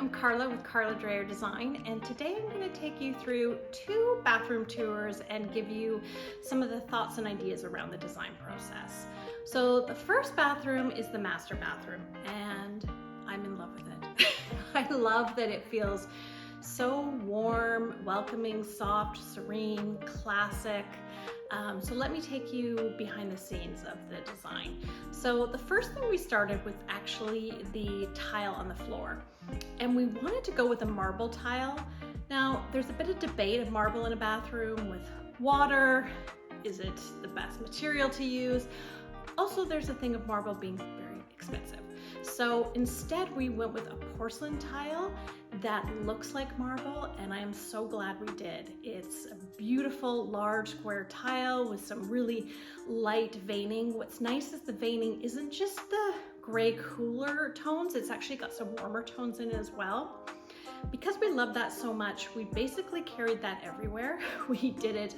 I'm Karla with Interior Design, and today I'm going to take you through 2 bathroom tours and give you some of the thoughts and ideas around the design process. So the first bathroom is the master bathroom, and I'm in love with it. I love that it feels so warm, welcoming, soft, serene, classic. So let me take you behind the scenes of the design. So the first thing we started with actually the tile on the floor, and we wanted to go with a marble tile. Now there's a bit of debate of marble in a bathroom with water. Is it the best material to use? Also, there's a thing of marble being very expensive. So instead we went with a porcelain tile that looks like marble, and I am so glad we did. It's a beautiful large square tile with some really light veining. What's nice is the veining isn't just the gray cooler tones, it's actually got some warmer tones in it as well. Because we love that so much, we basically carried that everywhere. We did it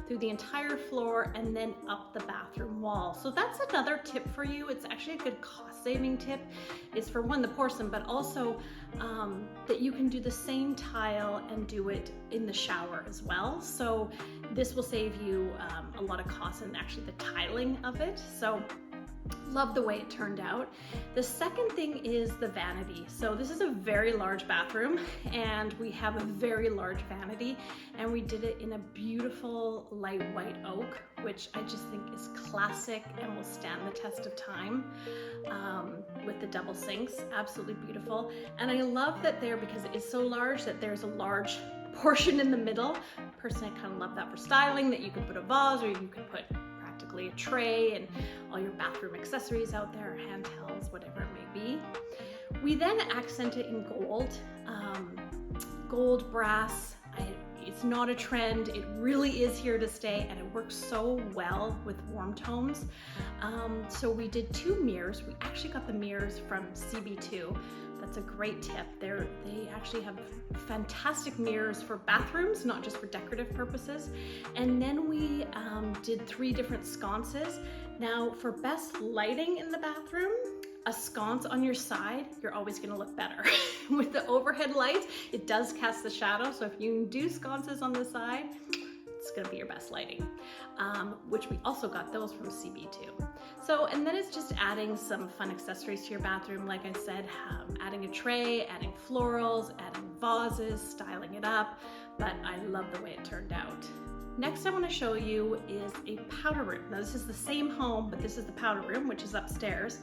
through the entire floor and then up the bathroom wall. So that's another tip for you. It's actually a good cost-saving tip, is for one, the porcelain, but also that you can do the same tile and do it in the shower as well. So this will save you a lot of cost in actually the tiling of it. So love the way it turned out. The second thing is the vanity. So this is a very large bathroom, and we have a very large vanity, and we did it in a beautiful light white oak, which I just think is classic and will stand the test of time, with the double sinks. Absolutely beautiful. And I love that there, because it is so large, that there's a large portion in the middle. Personally, I kind of love that for styling, that you can put a vase, or you can put a tray and all your bathroom accessories out there, or handhelds, whatever it may be. We then accent it in gold, gold, brass. It's not a trend, it really is here to stay, and it works so well with warm tones. So we did 2 mirrors. We actually got the mirrors from CB2. That's a great tip. They actually have fantastic mirrors for bathrooms, not just for decorative purposes. And then we did 3 different sconces. Now, for best lighting in the bathroom, a sconce on your side, you're always gonna look better. With the overhead lights, it does cast the shadow, so if you do sconces on the side, it's gonna be your best lighting, which we also got those from CB2. So, and then it's just adding some fun accessories to your bathroom. Like I said, adding a tray, adding florals, adding vases, styling it up, but I love the way it turned out. Next I want to show you is a powder room. Now this is the same home, but this is the powder room, which is upstairs.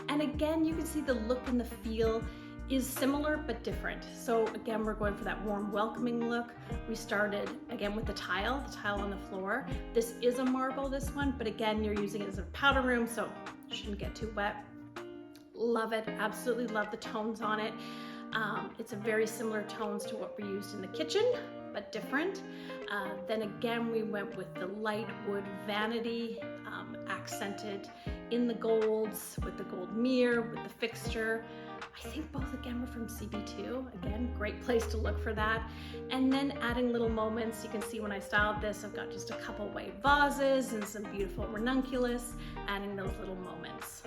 And again, you can see the look and the feel is similar but different. So again, we're going for that warm, welcoming look. We started again with the tile on the floor. This is a marble, this one, but again, you're using it as a powder room, so it shouldn't get too wet. Love it, absolutely love the tones on it. It's a very similar tones to what we used in the kitchen, but different. Then again, we went with the light wood vanity, accented in the golds, with the gold mirror, with the fixture. I think both again were from CB2. Again, great place to look for that. And then adding little moments. You can see when I styled this, I've got just a couple white vases and some beautiful ranunculus, adding those little moments.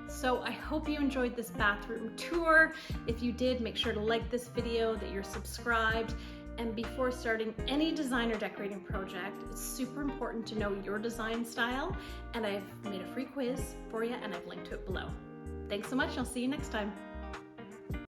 So I hope you enjoyed this bathroom tour. If you did, make sure to like this video, that you're subscribed. And before starting any design or decorating project, it's super important to know your design style. And I've made a free quiz for you, and I've linked to it below. Thanks so much. I'll see you next time.